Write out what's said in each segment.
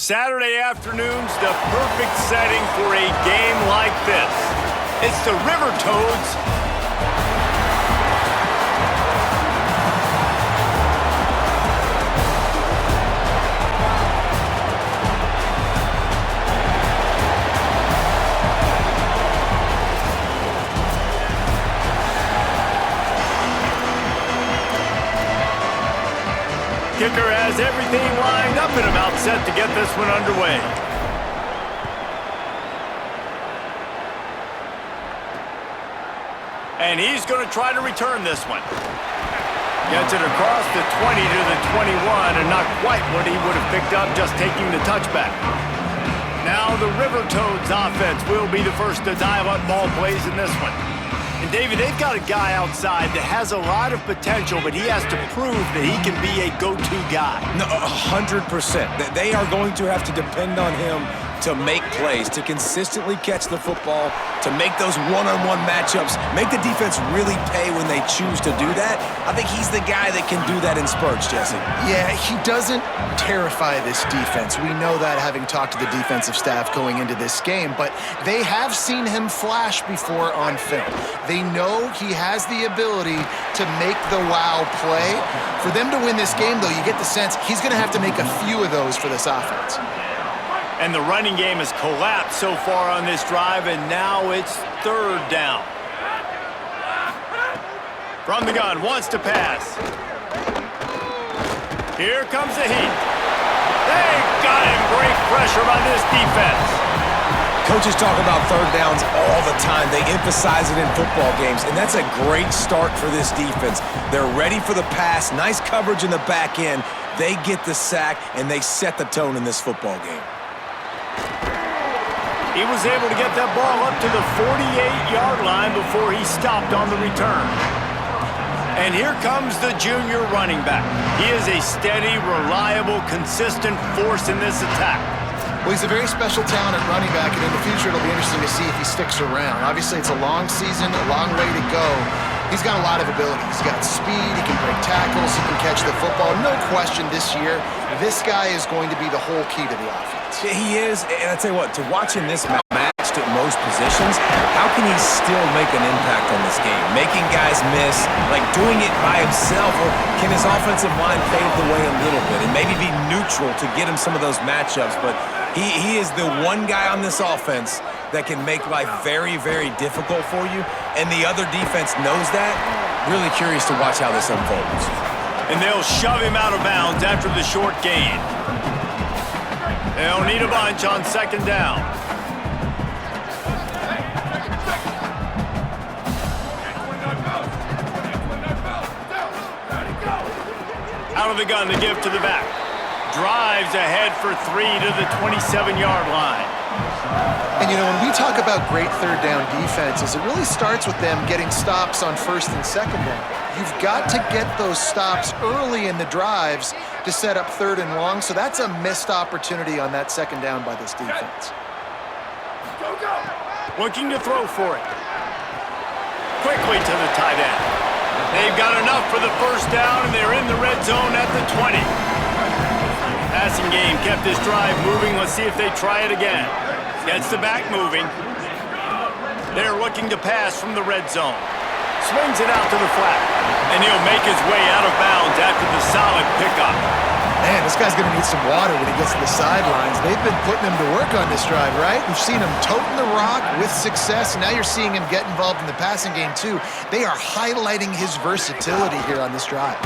Saturday afternoon's the perfect setting for a game like this. It's the River Toads. Kicker has everything lined up and about set to get this one underway. And he's going to try to return this one. Gets it across the 20 to the 21, and not quite what he would have picked up just taking the touchback. Now the River Toads offense will be the first to dial up ball plays in this one. And David, they've got a guy outside that has a lot of potential, but he has to prove that he can be a go-to guy. No, 100%. They are going to have to depend on him to make plays, to consistently catch the football, to make those one-on-one matchups, make the defense really pay when they choose to do that. I think he's the guy that can do that in spurts, Jesse. Yeah, he doesn't terrify this defense. We know that, having talked to the defensive staff going into this game, but they have seen him flash before on film. They know he has the ability to make the wow play. For them to win this game, though, you get the sense he's going to have to make a few of those for this offense. And the running game has collapsed so far on this drive, and now it's third down. From the gun, wants to pass. Here comes the heat. They got him. Great pressure by this defense. Coaches talk about third downs all the time. They emphasize it in football games, and that's a great start for this defense. They're ready for the pass, nice coverage in the back end. They get the sack, and they set the tone in this football game. He was able to get that ball up to the 48-yard line before he stopped on the return. And here comes the junior running back. He is a steady, reliable, consistent force in this attack. Well, he's a very special talent at running back, and in the future it'll be interesting to see if he sticks around. Obviously, it's a long season, a long way to go. He's got a lot of ability. He's got speed, he can break tackles, he can catch the football. No question this year, this guy is going to be the whole key to the offense. He is, and I tell you what, to watch him this matched at most positions, how can he still make an impact on this game? Making guys miss, like doing it by himself, or can his offensive line pave the way a little bit and maybe be neutral to get him some of those matchups? But he is the one guy on this offense that can make life very, very difficult for you, and the other defense knows that. Really curious to watch how this unfolds. And they'll shove him out of bounds after the short gain. They'll need a bunch on second down. Out of the gun to give to the back. Drives ahead for 3 to the 27-yard line. And, you know, when we talk about great third down defenses, it really starts with them getting stops on first and second down. You've got to get those stops early in the drives to set up third and long, so that's a missed opportunity on that second down by this defense. Looking to throw for it. Quickly to the tight end. They've got enough for the first down, and they're in the red zone at the 20. Passing game kept this drive moving. Let's see if they try it again. Gets the back moving. They're looking to pass from the red zone. Swings it out to the flat. And he'll make his way out of bounds after the solid pickup. Man, this guy's going to need some water when he gets to the sidelines. They've been putting him to work on this drive, right? We've seen him toting the rock with success, and now you're seeing him get involved in the passing game, too. They are highlighting his versatility here on this drive.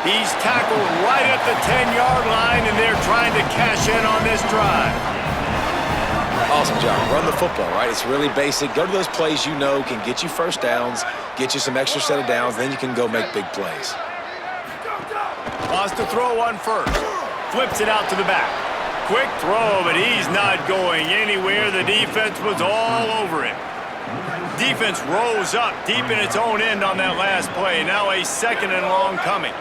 He's tackled right at the 10-yard line, and they're trying to cash in on this drive. Awesome job. Run the football, right? It's really basic. Go to those plays you know can get you first downs, get you some extra set of downs, then you can go make big plays. Wants to throw one first. Flips it out to the back. Quick throw, but he's not going anywhere. The defense was all over him. Defense rose up deep in its own end on that last play. Now a second and long coming.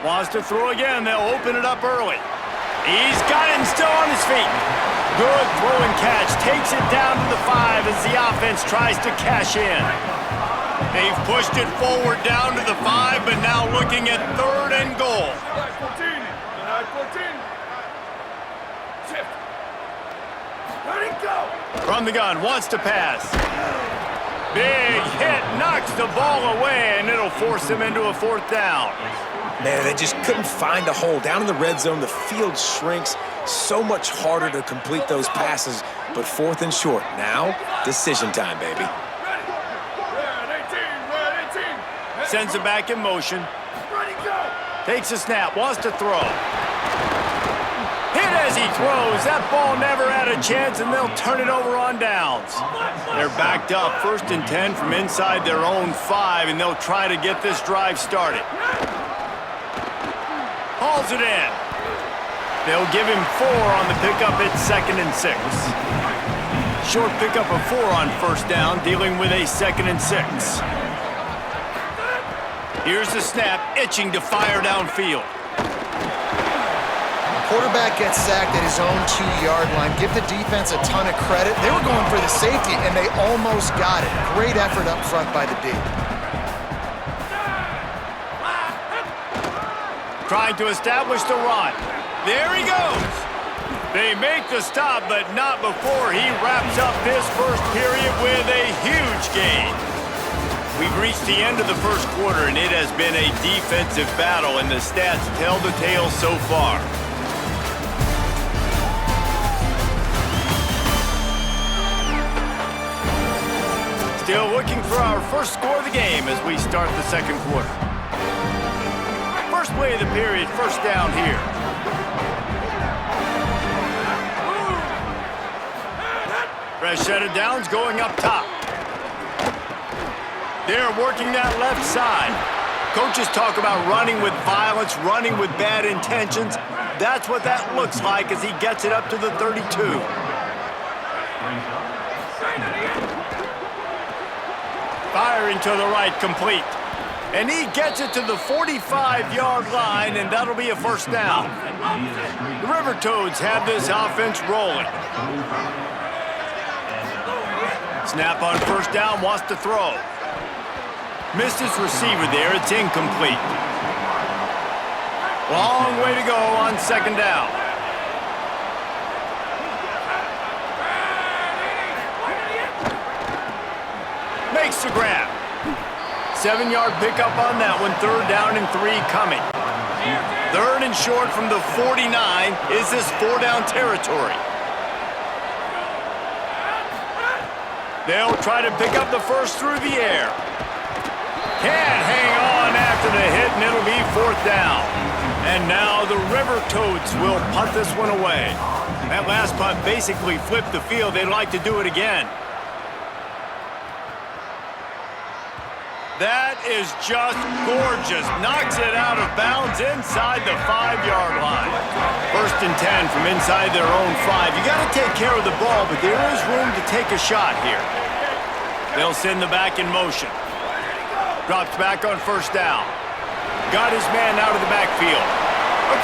Wants to throw again. They'll open it up early. He's got him still on his feet. Good throw and catch. Takes it down to the 5 as the offense tries to cash in. They've pushed it forward down to the 5, but now looking at third and goal. From the gun, wants to pass. Big hit, knocks the ball away, and it'll force them into a 4th down. Man, they just couldn't find a hole. Down in the red zone, the field shrinks. So much harder to complete those passes, but 4th and short. Now, decision time, baby. Sends it back in motion. Takes a snap, wants to throw. Hit as he throws. That ball never had a chance, and they'll turn it over on downs. They're backed up, 1st and 10 from inside their own 5, and they'll try to get this drive started. Hauls it in. They'll give him 4 on the pickup at 2nd and 6. Short pickup of 4 on 1st down, dealing with a 2nd and 6. Here's the snap, itching to fire downfield. Quarterback gets sacked at his own 2-yard line. Give the defense a ton of credit. They were going for the safety, and they almost got it. Great effort up front by the D. Trying to establish the run. There he goes. They make the stop, but not before he wraps up this first period with a huge gain. We've reached the end of the first quarter, and it has been a defensive battle, and the stats tell the tale so far. Still looking for our first score of the game as we start the second quarter. First play of the period, 1st down here. Fresh set of downs going up top. They're working that left side. Coaches talk about running with violence, running with bad intentions. That's what that looks like as he gets it up to the 32. Firing to the right, complete. And he gets it to the 45-yard line, and that'll be a 1st down. The River Toads have this offense rolling. Snap on 1st down, wants to throw. Missed his receiver there, it's incomplete. Long way to go on 2nd down. Makes the grab. 7-yard pickup on that one, 3rd down and 3 coming. 3rd and short from the 49. Is this 4-down territory? They'll try to pick up the first through the air. Can't hang on after the hit, and it'll be 4th down. And now the River Toads will punt this one away. That last punt basically flipped the field. They'd like to do it again. That is just gorgeous. Knocks it out of bounds inside the 5-yard line. 1st and 10 from inside their own 5. You got to take care of the ball, but there is room to take a shot here. They'll send the back in motion. Drops back on 1st down. Got his man out of the backfield.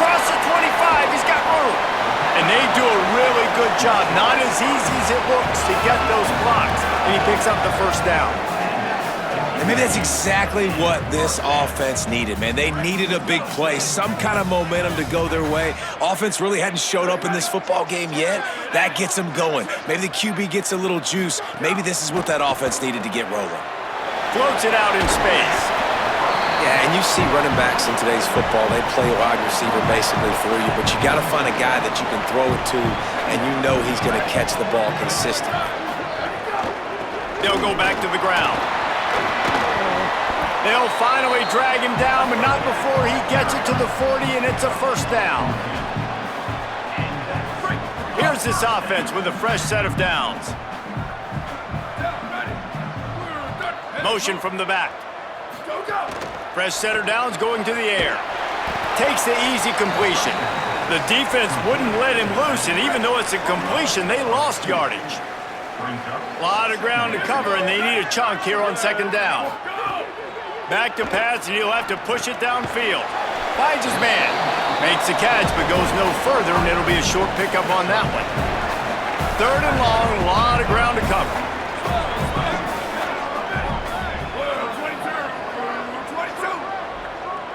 Across the 25, he's got room. And they do a really good job. Not as easy as it looks to get those blocks. And he picks up the 1st down. And maybe that's exactly what this offense needed, man. They needed a big play, some kind of momentum to go their way. Offense really hadn't showed up in this football game yet. That gets them going. Maybe the QB gets a little juice. Maybe this is what that offense needed to get rolling. Floats it out in space. Yeah, and you see running backs in today's football, they play wide receiver basically for you, but you got to find a guy that you can throw it to, and you know he's going to catch the ball consistently. They'll go back to the ground. They'll finally drag him down, but not before he gets it to the 40, and it's a 1st down. Here's this offense with a fresh set of downs. Motion from the back. Fresh set of downs going to the air. Takes the easy completion. The defense wouldn't let him loose, and even though it's a completion, they lost yardage. A lot of ground to cover, and they need a chunk here on 2nd down. Back to pass, and he'll have to push it downfield. Finds his man. Makes the catch, but goes no further, and it'll be a short pickup on that one. 3rd and long, a lot of ground to cover.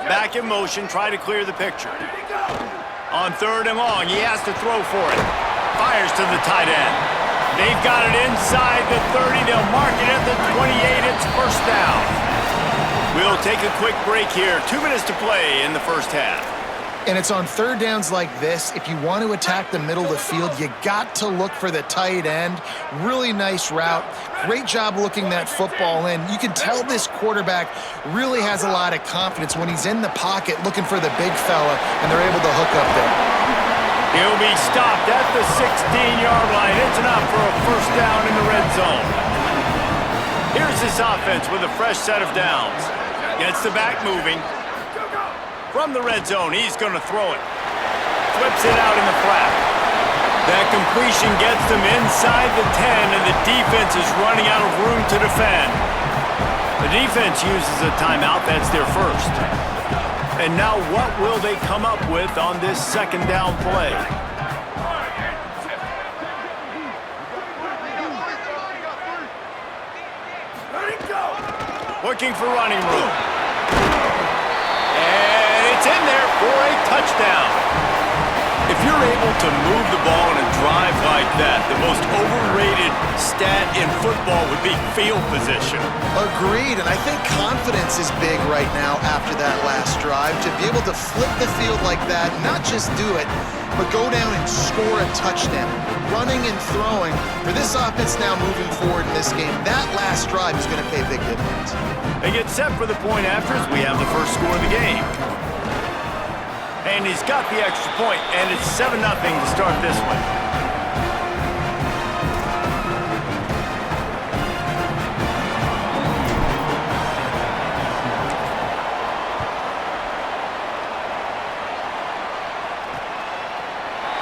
Back in motion, try to clear the picture. On 3rd and long, he has to throw for it. Fires to the tight end. They've got it inside the 30. They'll mark it at the 28. It's first down. We'll take a quick break here. 2 minutes to play in the first half. And it's on 3rd downs like this. If you want to attack the middle of the field, you got to look for the tight end. Really nice route. Great job looking that football in. You can tell this quarterback really has a lot of confidence when he's in the pocket looking for the big fella, and they're able to hook up there. He'll be stopped at the 16-yard line. It's enough for a first down in the red zone. Here's this offense with a fresh set of downs. Gets the back moving. From the red zone, he's going to throw it. Flips it out in the flat. That completion gets them inside the 10, and the defense is running out of room to defend. The defense uses a timeout. That's their first. And now what will they come up with on this 2nd down play? Looking for running room. And it's in there for a touchdown. If you're able to move the ball in a drive like that, the most overrated stat in football would be field position. Agreed, and I think confidence is big right now after that last drive. To be able to flip the field like that, not just do it, but go down and score a touchdown. Running and throwing, for this offense now moving forward in this game, that last drive is going to pay big dividends. They get set for the point after as we have the first score of the game. And he's got the extra point, and it's 7-0 to start this one.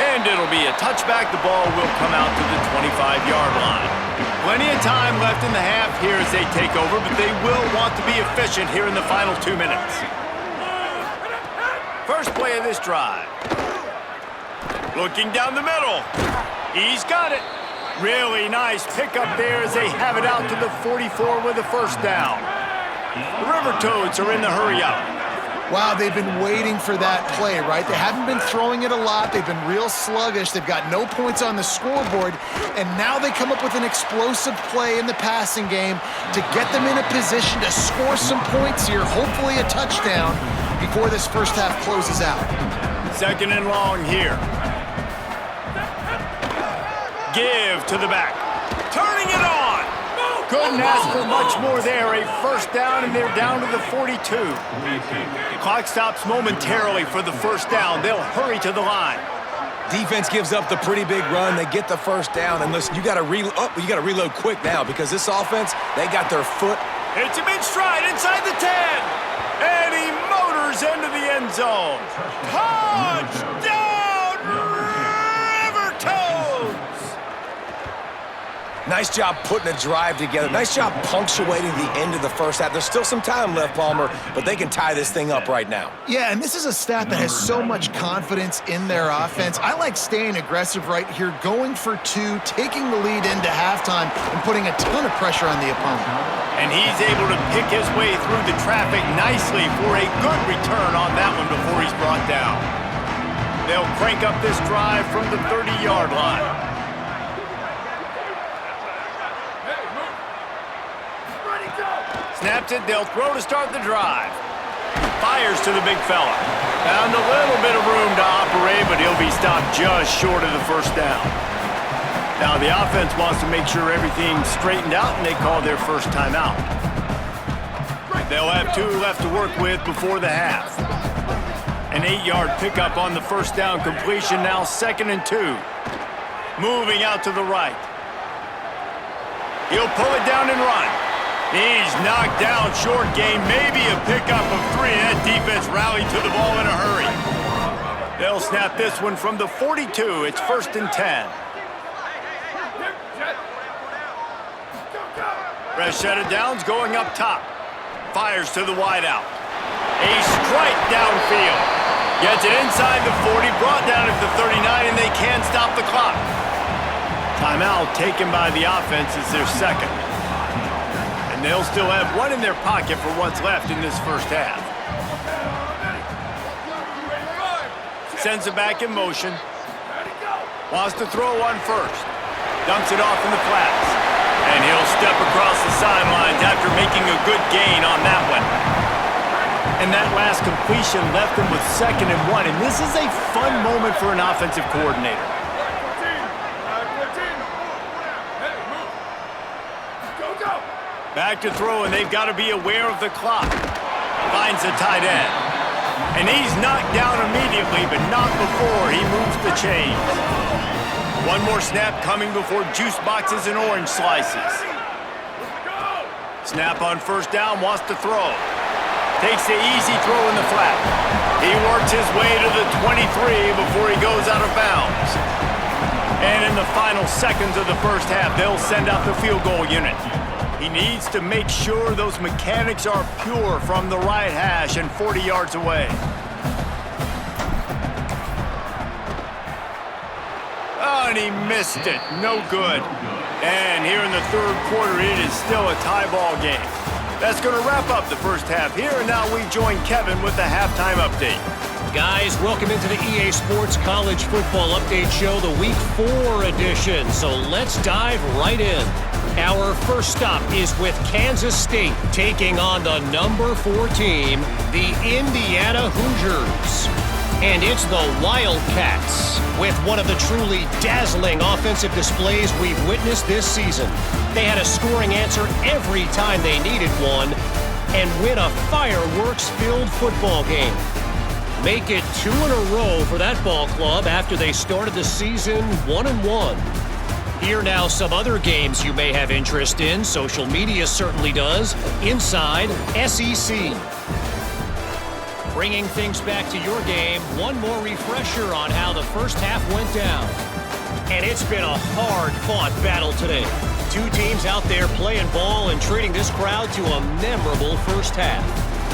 And it'll be a touchback. The ball will come out to the 25-yard line. Plenty of time left in the half here as they take over, but they will want to be efficient here in the final 2 minutes. First play of this drive. Looking down the middle. He's got it. Really nice pickup there as they have it out to the 44 with a first down. The River Toads are in the hurry up. Wow, they've been waiting for that play, right? They haven't been throwing it a lot. They've been real sluggish. They've got no points on the scoreboard, and now they come up with an explosive play in the passing game to get them in a position to score some points here, hopefully a touchdown, before this first half closes out. 2nd and long here. Give to the back. Turning it on. Couldn't ask for much more there. A first down, and they're down to the 42. Clock stops momentarily for the first down. They'll hurry to the line. Defense gives up the pretty big run. They get the first down. And listen, you got to reload quick now because this offense, they got their foot. Hits him in stride inside the 10. And he motors into the end zone. Touchdown, River Toads! Nice job putting a drive together. Nice job punctuating the end of the first half. There's still some time left, Palmer, but they can tie this thing up right now. Yeah, and this is a staff that has so much confidence in their offense. I like staying aggressive right here, going for 2, taking the lead into halftime, and putting a ton of pressure on the opponent. And he's able to pick his way through the traffic nicely for a good return on that one before he's brought down. They'll crank up this drive from the 30-yard line. Snaps it, they'll throw to start the drive. Fires to the big fella. Found a little bit of room to operate, but he'll be stopped just short of the first down. Now the offense wants to make sure everything's straightened out, and they call their first timeout. They'll have 2 left to work with before the half. An 8-yard pickup on the first down completion, now 2nd and 2. Moving out to the right. He'll pull it down and run. He's knocked down short game, maybe a pickup of 3. That defense rallied to the ball in a hurry. They'll snap this one from the 42. It's 1st and 10. Fresh set of downs going up top. Fires to the wideout. A strike downfield. Gets it inside the 40, brought down at the 39, and they can't stop the clock. Timeout taken by the offense is their second. And they'll still have 1 in their pocket for what's left in this first half. Sends it back in motion. Wants to throw on first. Dumps it off in the flats. And he'll step across the sidelines after making a good gain on that one. And that last completion left him with 2nd and 1. And this is a fun moment for an offensive coordinator. Back to throw, and they've got to be aware of the clock. Finds the tight end. And he's knocked down immediately, but not before he moves the chains. One more snap coming before juice boxes and orange slices. Snap on first down, wants to throw. Takes the easy throw in the flat. He works his way to the 23 before he goes out of bounds. And in the final seconds of the first half, they'll send out the field goal unit. He needs to make sure those mechanics are pure from the right hash and 40 yards away. Oh, and he missed it. No good. And here in the third quarter, it is still a tie ball game. That's going to wrap up the first half here, and now we join Kevin with the halftime update. Guys, welcome into the EA Sports College Football Update Show, the Week 4 edition. So let's dive right in. Our first stop is with Kansas State taking on the number 4 team, the Indiana Hoosiers. And it's the Wildcats with one of the truly dazzling offensive displays we've witnessed this season. They had a scoring answer every time they needed one and win a fireworks-filled football game. Make it 2 in a row for that ball club after they started the season 1-1. Here now some other games you may have interest in. Social media certainly does. Inside SEC. Bringing things back to your game, one more refresher on how the first half went down. And it's been a hard-fought battle today. 2 teams out there playing ball and treating this crowd to a memorable first half.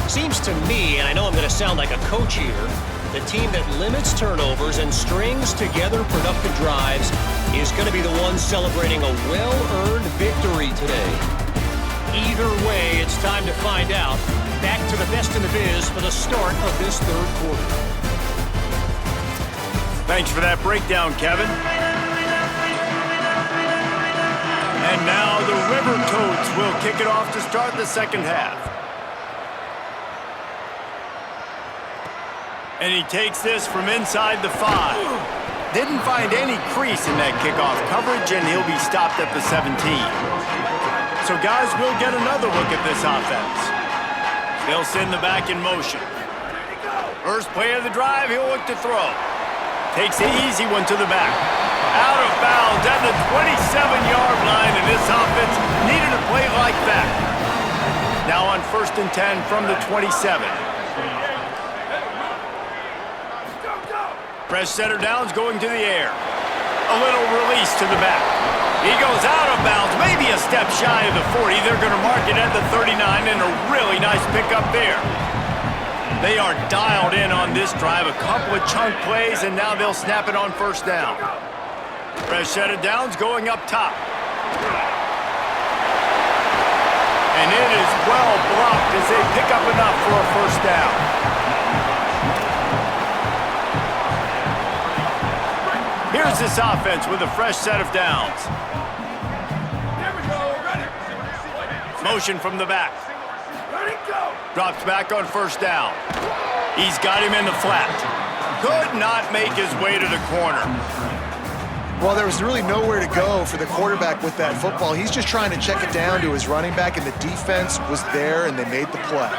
Seems to me, and I know I'm going to sound like a coach here, the team that limits turnovers and strings together productive drives is going to be the one celebrating a well-earned victory today. Either way, it's time to find out. Back to the best in the biz for the start of this third quarter. Thanks for that breakdown, Kevin. And now the River Toads will kick it off to start the second half. And he takes this from inside the 5. Didn't find any crease in that kickoff coverage, and he'll be stopped at the 17. So, guys, we'll get another look at this offense. They'll send the back in motion. First play of the drive, he'll look to throw. Takes the easy one to the back. Out of bounds at the 27-yard line, and this offense needed a play like that. Now on 1st and 10 from the 27. Fresh setter downs going to the air. A little release to the back. He goes out of bounds, maybe a step shy of the 40. They're going to mark it at the 39, and a really nice pickup there. They are dialed in on this drive. A couple of chunk plays, and now they'll snap it on first down. Fresh set of downs going up top. And it is well blocked as they pick up enough for a first down. Here's this offense with a fresh set of downs. Motion from the back. Drops back on first down. He's got him in the flat. Could not make his way to the corner. Well, there was really nowhere to go for the quarterback with that football. He's just trying to check it down to his running back, and the defense was there, and they made the play.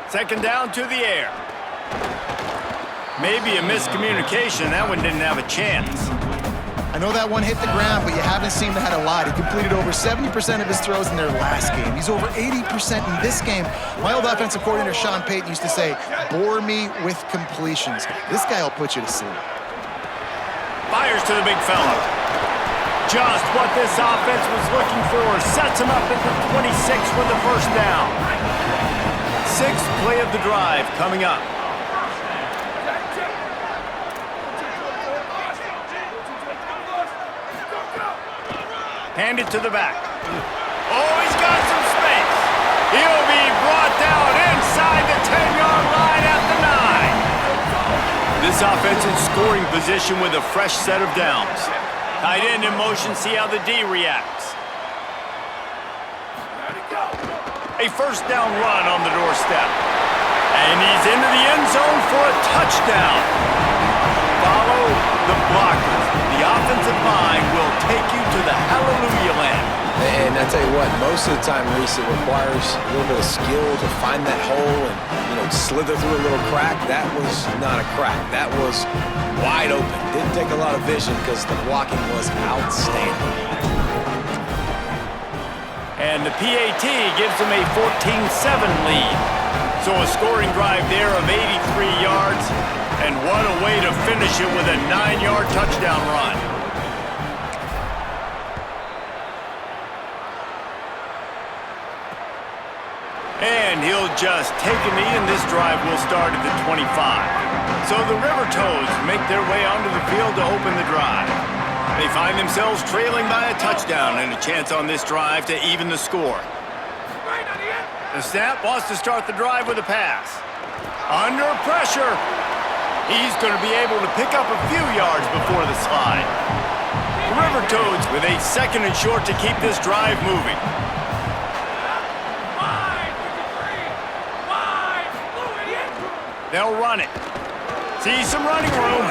Second down to the air. Maybe a miscommunication. That one didn't have a chance. I know that one hit the ground, but you haven't seen that a lot. He completed over 70% of his throws in their last game. He's over 80% in this game. My old offensive coordinator, Sean Payton, used to say, bore me with completions. This guy will put you to sleep. Fires to the big fella. Just what this offense was looking for. Sets him up at the 26 for the first down. 6th play of the drive coming up. Handed to the back. Oh, he's got some space. He'll be brought down inside This offense in scoring position with a fresh set of downs. Tight end in motion, see how the D reacts. A first down run on the doorstep. And he's into the end zone for a touchdown. Follow the blockers. The offensive line will take you to the hallelujah land. And I tell you what, most of the time, Reese, it requires a little bit of skill to find that hole and, slither through a little crack. That was not a crack. That was wide open. Didn't take a lot of vision because the blocking was outstanding. And the PAT gives them a 14-7 lead. So a scoring drive there of 83 yards. And what a way to finish it with a 9-yard touchdown run. And he'll just take a knee, and this drive will start at the 25. So the River Toads make their way onto the field to open the drive. They find themselves trailing by a touchdown and a chance on this drive to even the score. The snap wants to start the drive with a pass. Under pressure. He's going to be able to pick up a few yards before the slide. The River Toads with a 2nd and short to keep this drive moving. They'll run it. See some running room.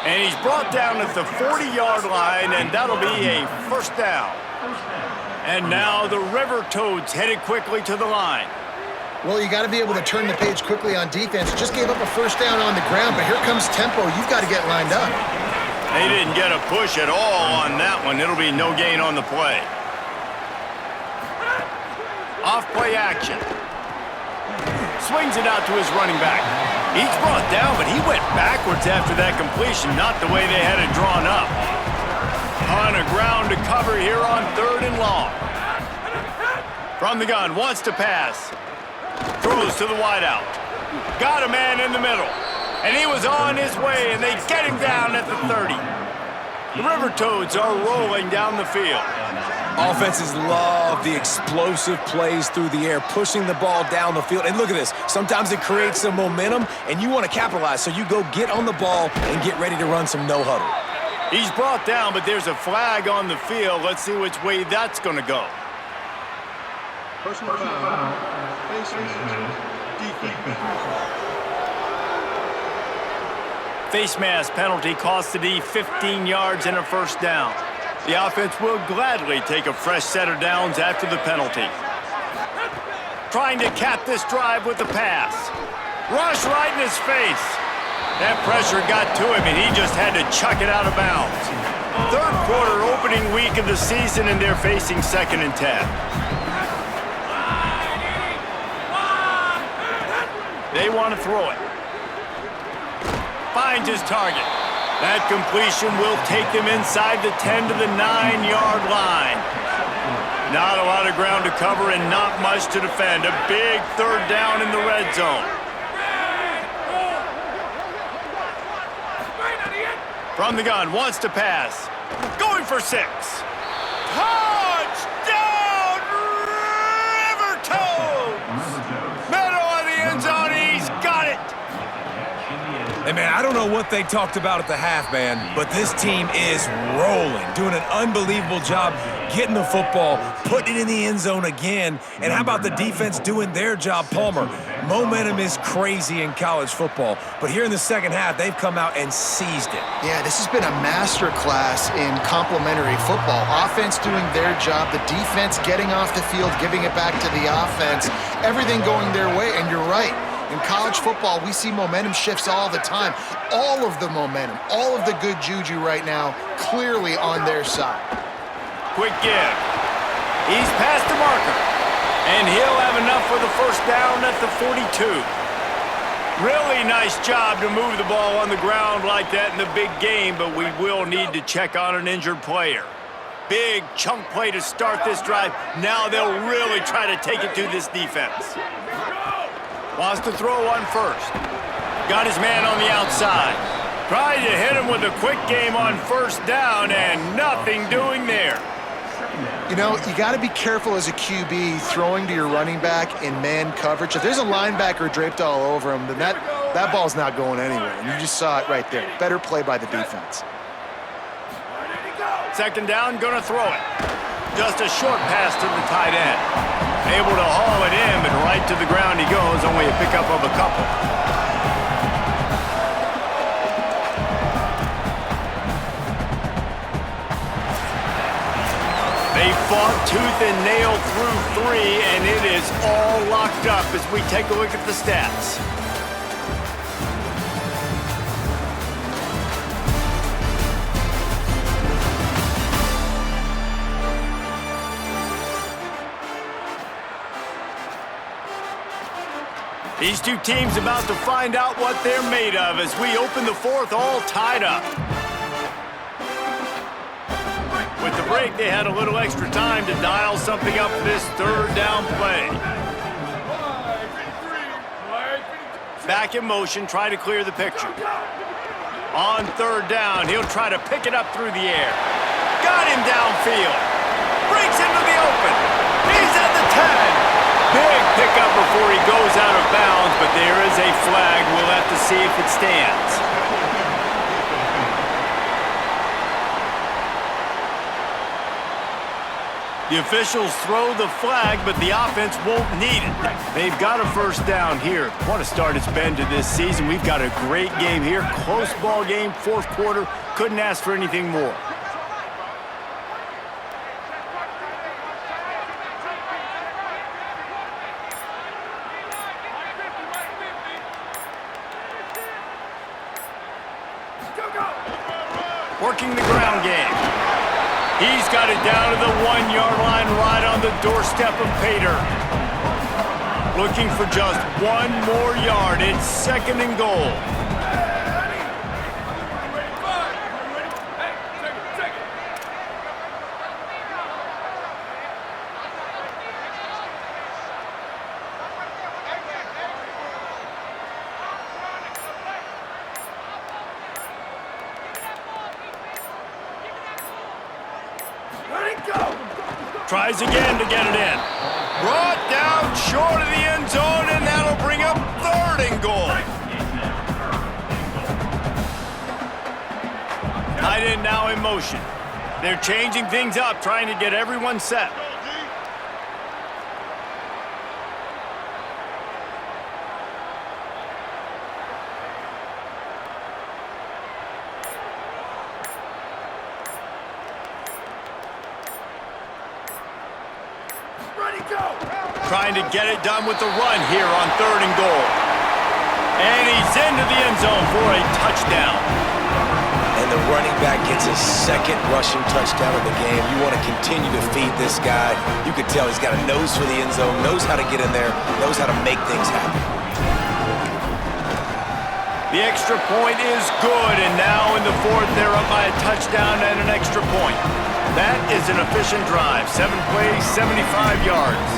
And he's brought down at the 40-yard line, and that'll be a first down. And now the River Toads headed quickly to the line. Well, you got to be able to turn the page quickly on defense. Just gave up a first down on the ground, but here comes tempo. You've got to get lined up. They didn't get a push at all on that one. It'll be no gain on the play. Off-play action. Swings it out to his running back. He's brought down, but he went backwards after that completion, not the way they had it drawn up. On a ground to cover here on 3rd and long. From the gun, wants to pass. Throws to the wideout. Got a man in the middle. And he was on his way, and they get him down at the 30. The River Toads are rolling down the field. Offenses love the explosive plays through the air, pushing the ball down the field. And look at this. Sometimes it creates some momentum, and you want to capitalize. So you go get on the ball and get ready to run some no-huddle. He's brought down, but there's a flag on the field. Let's see which way that's going to go. Personal foul. Face mask. Defense. Face mask penalty costs the D 15 yards and a first down. The offense will gladly take a fresh set of downs after the penalty. Trying to cap this drive with the pass. Rush right in his face. That pressure got to him, and he just had to chuck it out of bounds. 3rd quarter opening week of the season, and they're facing 2nd and 10. They want to throw it. Finds his target. That completion will take them inside the 10 to the 9-yard line. Not a lot of ground to cover and not much to defend. A big 3rd down in the red zone. From the gun, wants to pass. Going for 6. Touchdown, River Toads! Middle of the end zone, he's got it! Hey, man, I don't know what they talked about at the half, man, but this team is rolling, doing an unbelievable job getting the football, putting it in the end zone again. And how about the defense doing their job, Palmer? Momentum is crazy in college football, but here in the second half, they've come out and seized it. Yeah, this has been a masterclass in complementary football. Offense doing their job, the defense getting off the field, giving it back to the offense, everything going their way, and you're right. In college football, we see momentum shifts all the time. All of the momentum, all of the good juju right now, clearly on their side. Quick give. He's past the marker. And he'll have enough for the first down at the 42. Really nice job to move the ball on the ground like that in the big game, but we will need to check on an injured player. Big chunk play to start this drive. Now they'll really try to take it to this defense. Wants to throw on first. Got his man on the outside. Tried to hit him with a quick game on first down, and nothing doing there. You know, you got to be careful as a QB throwing to your running back in man coverage. If there's a linebacker draped all over him, then That ball's not going anywhere, and you just saw it right there. Better play by the defense. Second down, gonna throw it. Just a short pass to the tight end. Able to haul it in, but right to the ground he goes, only a pickup of a couple. They fought tooth and nail through 3, and it is all locked up as we take a look at the stats. These two teams about to find out what they're made of as we open the fourth all tied up. With the break, they had a little extra time to dial something up for this third down play. Back in motion, try to clear the picture. On third down, he'll try to pick it up through the air. Got him downfield. Breaks into the open. He's at the 10. Big pickup before he goes out of bounds, but there is a flag. We'll have to see if it stands. The officials throw the flag, but the offense won't need it. They've got a first down here. What a start it's been to this season. We've got a great game here. Close ball game, fourth quarter. Couldn't ask for anything more. Working the ground game. He's got it down to the 1-yard line right on the doorstep of Pater. Looking for just one more yard. It's second and goal. Tries again to get it in. Brought down short of the end zone, and that'll bring up third and goal. Tight end now in motion. They're changing things up, trying to get everyone set. Trying to get it done with the run here on third and goal. And he's into the end zone for a touchdown. And the running back gets his second rushing touchdown of the game. You want to continue to feed this guy. You can tell he's got a nose for the end zone, knows how to get in there, knows how to make things happen. The extra point is good, and now in the fourth, they're up by a touchdown and an extra point. That is an efficient drive. 7 plays, 75 yards.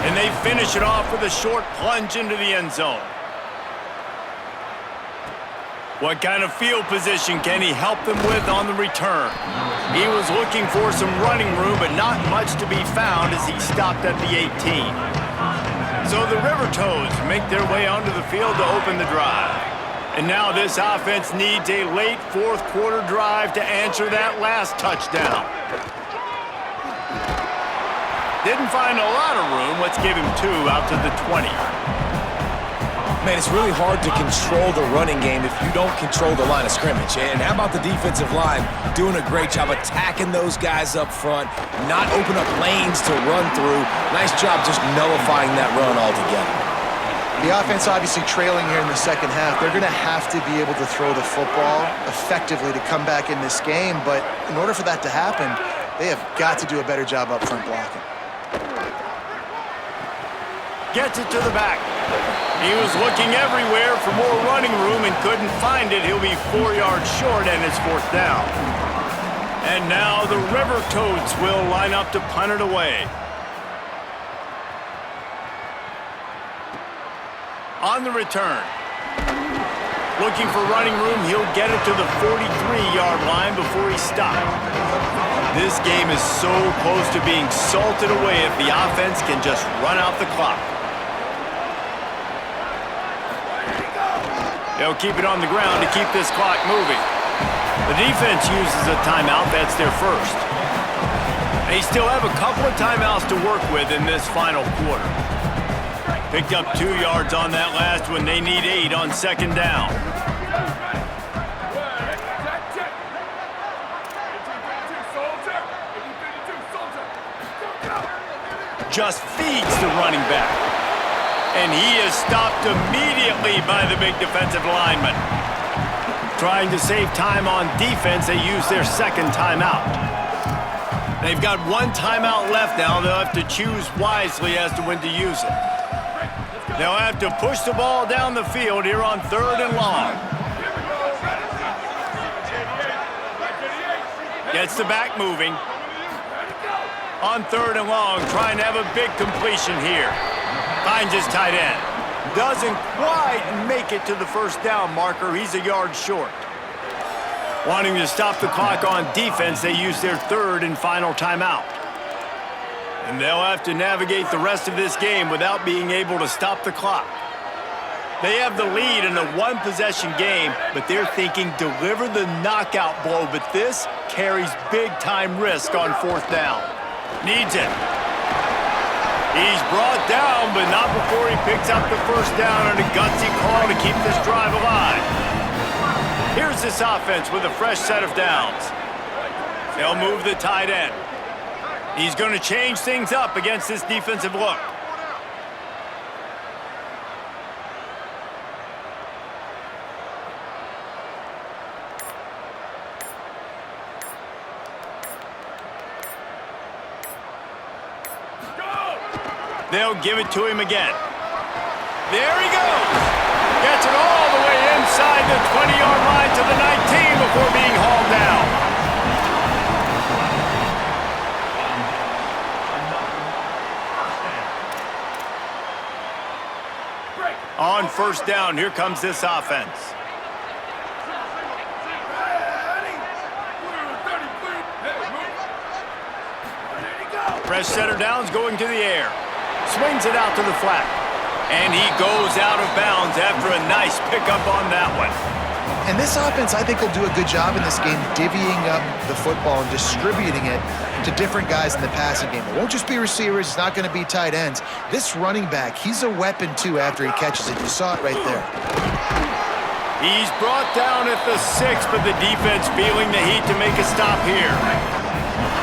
And they finish it off with a short plunge into the end zone. What kind of field position can he help them with on the return? He was looking for some running room, but not much to be found as he stopped at the 18. So the River Toads make their way onto the field to open the drive. And now this offense needs a late fourth quarter drive to answer that last touchdown. Didn't find a lot of room. Let's give him 2 out to the 20. Man, it's really hard to control the running game if you don't control the line of scrimmage. And how about the defensive line doing a great job attacking those guys up front, not open up lanes to run through. Nice job just nullifying that run altogether. The offense obviously trailing here in the second half. They're going to have to be able to throw the football effectively to come back in this game. But in order for that to happen, they have got to do a better job up front blocking. Gets it to the back. He was looking everywhere for more running room and couldn't find it. He'll be 4 yards short and it's fourth down. And now the River Toads will line up to punt it away. On the return. Looking for running room, he'll get it to the 43-yard line before he stopped. This game is so close to being salted away if the offense can just run out the clock. They'll keep it on the ground to keep this clock moving. The defense uses a timeout. That's their first. They still have a couple of timeouts to work with in this final quarter. Picked up 2 yards on that last one. They need 8 on second down. Just feeds the running back. And he is stopped immediately by the big defensive lineman. Trying to save time on defense, they use their second timeout. They've got 1 timeout left now. They'll have to choose wisely as to when to use it. They'll have to push the ball down the field here on 3rd and long. Gets the back moving. On 3rd and long, trying to have a big completion here. Finds his tight end. Doesn't quite make it to the first down marker. He's a yard short. Wanting to stop the clock on defense, they use their 3rd and final timeout. And they'll have to navigate the rest of this game without being able to stop the clock. They have the lead in a 1-possession game, but they're thinking deliver the knockout blow, but this carries big-time risk on 4th down. Needs it. He's brought down, but not before he picks up the first down on a gutsy call to keep this drive alive. Here's this offense with a fresh set of downs. They'll move the tight end. He's going to change things up against this defensive look. They'll give it to him again. There he goes. Gets it all the way inside the 20-yard line to the 19 before being hauled down. On 1st down, here comes this offense. Fresh setter downs going to the air. Swings it out to the flat. And he goes out of bounds after a nice pickup on that one. And this offense, I think, will do a good job in this game divvying up the football and distributing it to different guys in the passing game. It won't just be receivers. It's not going to be tight ends. This running back, he's a weapon, too, after he catches it. You saw it right there. He's brought down at the 6, but the defense feeling the heat to make a stop here.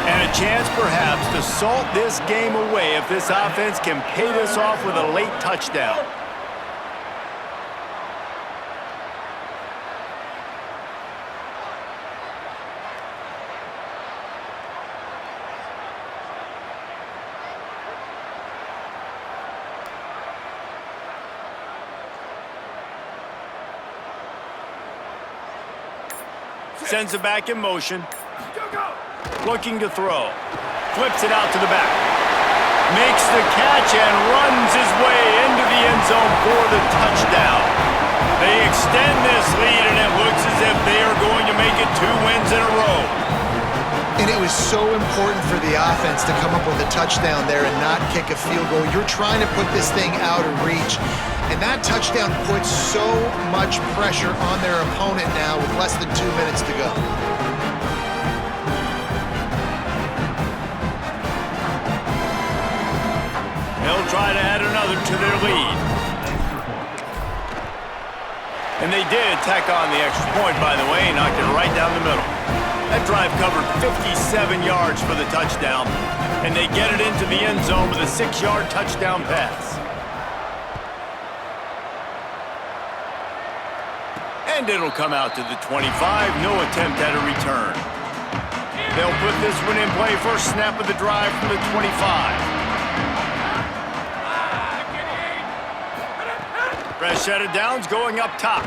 And a chance, perhaps, to salt this game away if this offense can pay this off with a late touchdown. Sends it back in motion. Looking to throw. Flips it out to the back. Makes the catch and runs his way into the end zone for the touchdown. They extend this lead, and it looks as if they are going to make it 2 wins in a row. And it was so important for the offense to come up with a touchdown there and not kick a field goal. You're trying to put this thing out of reach. And that touchdown puts so much pressure on their opponent now with less than 2 minutes to go. They'll try to add another to their lead. And they did tack on the extra point, by the way, knocked it right down the middle. That drive covered 57 yards for the touchdown, and they get it into the end zone with a 6-yard touchdown pass. And it'll come out to the 25, no attempt at a return. They'll put this one in play, first snap of the drive from the 25. Fresh set of downs going up top.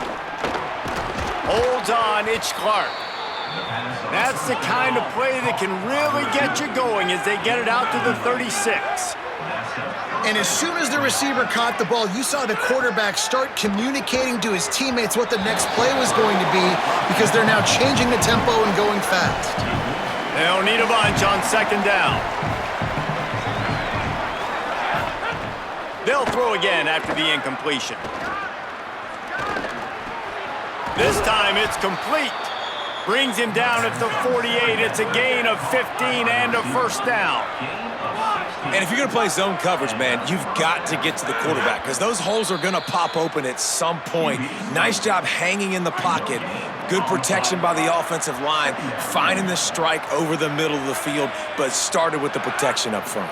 Holds on, Itch Clark. That's the kind of play that can really get you going as they get it out to the 36. And as soon as the receiver caught the ball, you saw the quarterback start communicating to his teammates what the next play was going to be because they're now changing the tempo and going fast. They'll need a bunch on second down. They'll throw again after the incompletion. This time it's complete. Brings him down at the 48. It's a gain of 15 and a first down. And if you're going to play zone coverage, man, you've got to get to the quarterback because those holes are going to pop open at some point. Nice job hanging in the pocket. Good protection by the offensive line, finding the strike over the middle of the field, but started with the protection up front.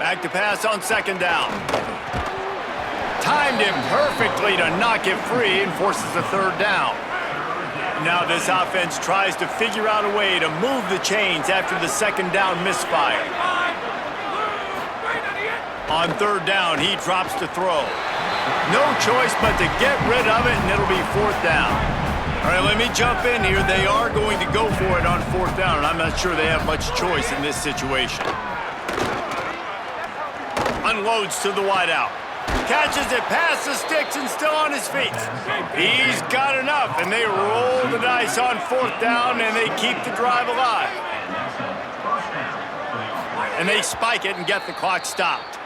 Back to pass on second down. Timed him perfectly to knock it free and forces a third down. Now this offense tries to figure out a way to move the chains after the second down misfire. On third down, he drops to throw. No choice but to get rid of it, and it'll be fourth down. All right, let me jump in here. They are going to go for it on fourth down, and I'm not sure they have much choice in this situation. Unloads to the wideout. Catches it past the sticks and still on his feet. He's got enough, and they roll the dice on fourth down, and they keep the drive alive. And they spike it and get the clock stopped.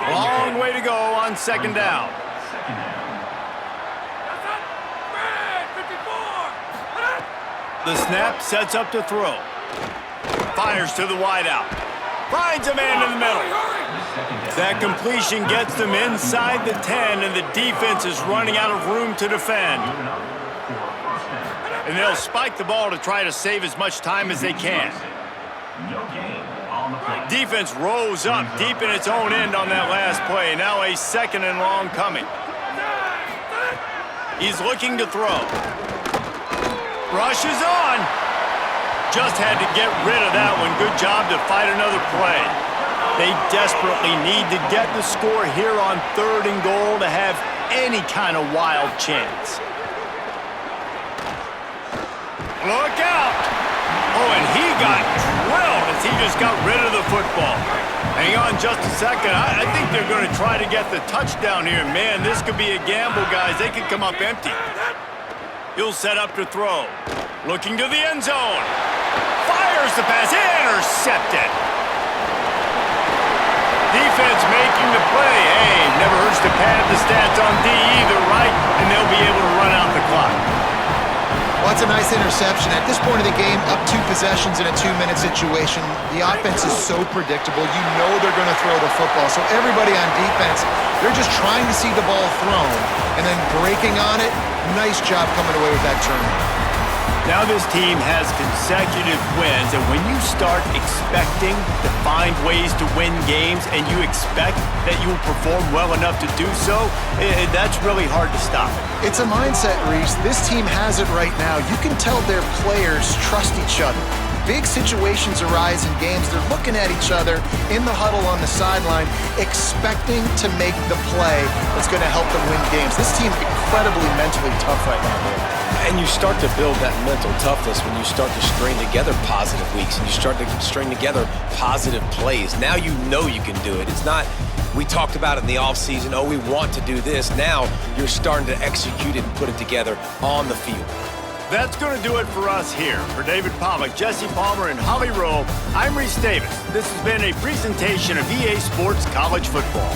Long way to go on second down. The snap sets up to throw. Fires to the wideout. Finds a man in the middle. That completion gets them inside the 10, and the defense is running out of room to defend. And they'll spike the ball to try to save as much time as they can. Defense rose up deep in its own end on that last play. Now a second and long coming. He's looking to throw. Rushes on. Just had to get rid of that one. Good job to fight another play. They desperately need to get the score here on third and goal to have any kind of wild chance. Look out! Oh, and he got drilled as he just got rid of the football. Hang on just a second. I think they're going to try to get the touchdown here. Man, this could be a gamble, guys. They could come up empty. He'll set up to throw. Looking to the end zone. Fires the pass. Intercepted. Defense making the play. Hey, never hurts to pad the stats on D either, right? And they'll be able to run out the clock. Well, that's a nice interception. At this point of the game, up 2 possessions in a 2-minute situation, the offense is so predictable. You know they're going to throw the football. So everybody on defense, they're just trying to see the ball thrown and then breaking on it. Nice job coming away with that turnover. Now this team has consecutive wins, and when you start expecting to find ways to win games and you expect that you will perform well enough to do so, that's really hard to stop. It's a mindset, Reese. This team has it right now. You can tell their players trust each other. Big situations arise in games. They're looking at each other in the huddle on the sideline, expecting to make the play that's going to help them win games. This team incredibly mentally tough right now. And you start to build that mental toughness when you start to string together positive weeks and you start to string together positive plays. Now you know you can do it. It's not, we talked about it in the offseason, oh, we want to do this. Now you're starting to execute it and put it together on the field. That's going to do it for us here. For David Pollack, Jesse Palmer, and Holly Rowe, I'm Reese Davis. This has been a presentation of EA Sports College Football.